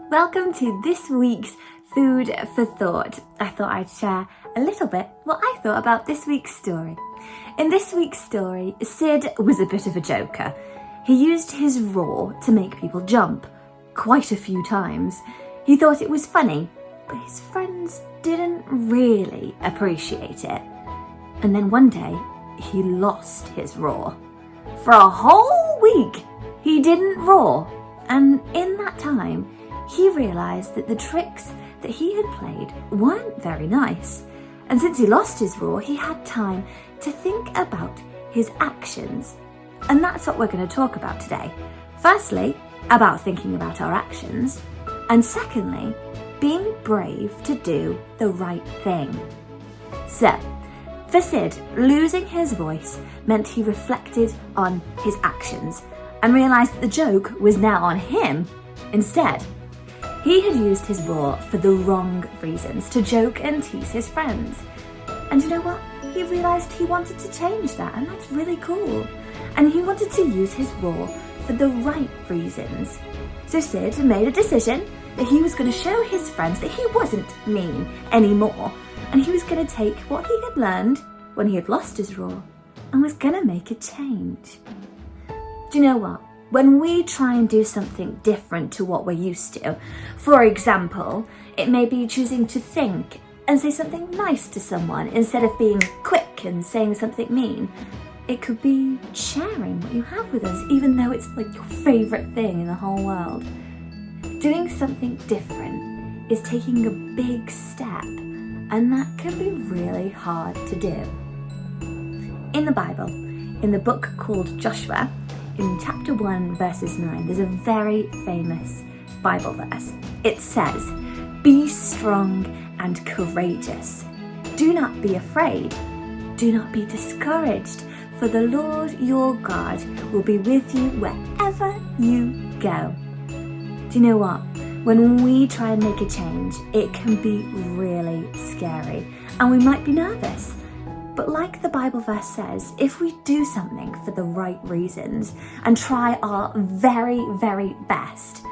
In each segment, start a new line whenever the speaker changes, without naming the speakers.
Welcome to this week's Food for Thought. I thought I'd share a little bit what I thought about this week's story. In this week's story, Sid was a bit of a joker. He used his roar to make people jump quite a few times. He thought it was funny, but his friends didn't really appreciate it. And then one day, he lost his roar. For a whole week, he didn't roar. And in that time, he realised that the tricks that he had played weren't very nice. And since he lost his roar, he had time to think about his actions. And that's what we're going to talk about today. Firstly, about thinking about our actions. And secondly, being brave to do the right thing. So, for Sid, losing his voice meant he reflected on his actions and realised that the joke was now on him instead. He had used his roar for the wrong reasons, to joke and tease his friends. And you know what? He realised he wanted to change that, and that's really cool. And he wanted to use his roar for the right reasons. So Sid made a decision that he was going to show his friends that he wasn't mean anymore. And he was going to take what he had learned when he had lost his roar and was going to make a change. Do you know what? When we try and do something different to what we're used to, for example, it may be choosing to think and say something nice to someone instead of being quick and saying something mean. It could be sharing what you have with us, even though it's like your favourite thing in the whole world. Doing something different is taking a big step, and that can be really hard to do. In the Bible, in the book called Joshua, in chapter 1 verses 9, there's a very famous Bible verse. It says, "Be strong and courageous. Do not be afraid. Do not be discouraged, for the Lord your God will be with you wherever you go." Do you know what? When we try and make a change, it can be really scary and we might be nervous. But like the Bible verse says, if we do something for the right reasons and try our very, very best,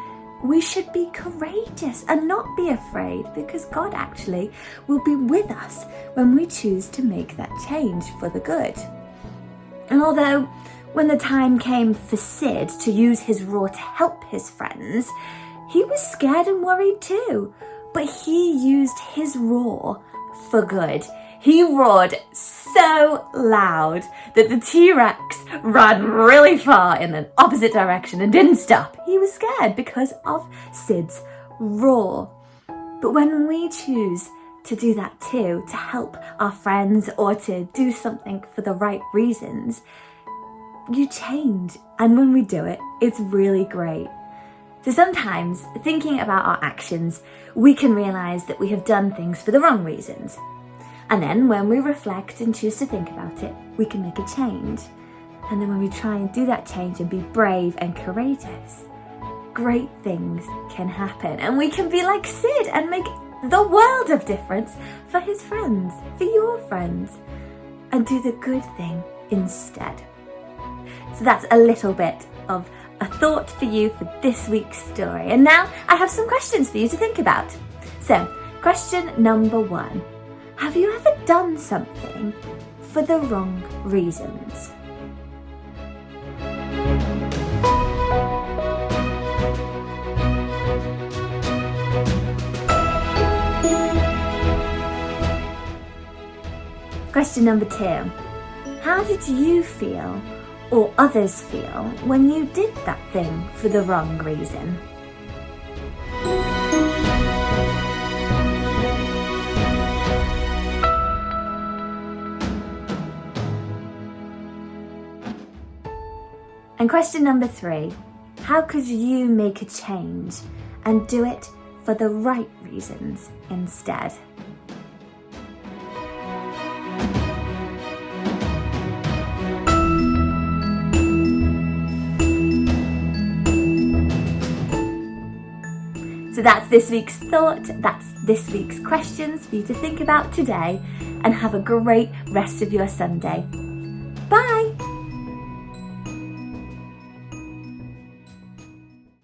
we should be courageous and not be afraid, because God actually will be with us when we choose to make that change for the good. And although when the time came for Sid to use his roar to help his friends, he was scared and worried too. But he used his roar for good. He roared so loud that the T-Rex ran really far in an opposite direction and didn't stop. He was scared because of Sid's roar. But when we choose to do that too, to help our friends or to do something for the right reasons, you change. And when we do it, it's really great. So sometimes, thinking about our actions, we can realise that we have done things for the wrong reasons. And then when we reflect and choose to think about it, we can make a change. And then when we try and do that change and be brave and courageous, great things can happen. And we can be like Sid and make the world of difference for his friends, for your friends, and do the good thing instead. So that's a little bit of a thought for you for this week's story. And now I have some questions for you to think about. So, question number 1. Have you ever done something for the wrong reasons? Question number 2. How did you feel or others feel when you did that thing for the wrong reason? And question number 3, how could you make a change and do it for the right reasons instead? So that's this week's thought, that's this week's questions for you to think about today, and have a great rest of your Sunday.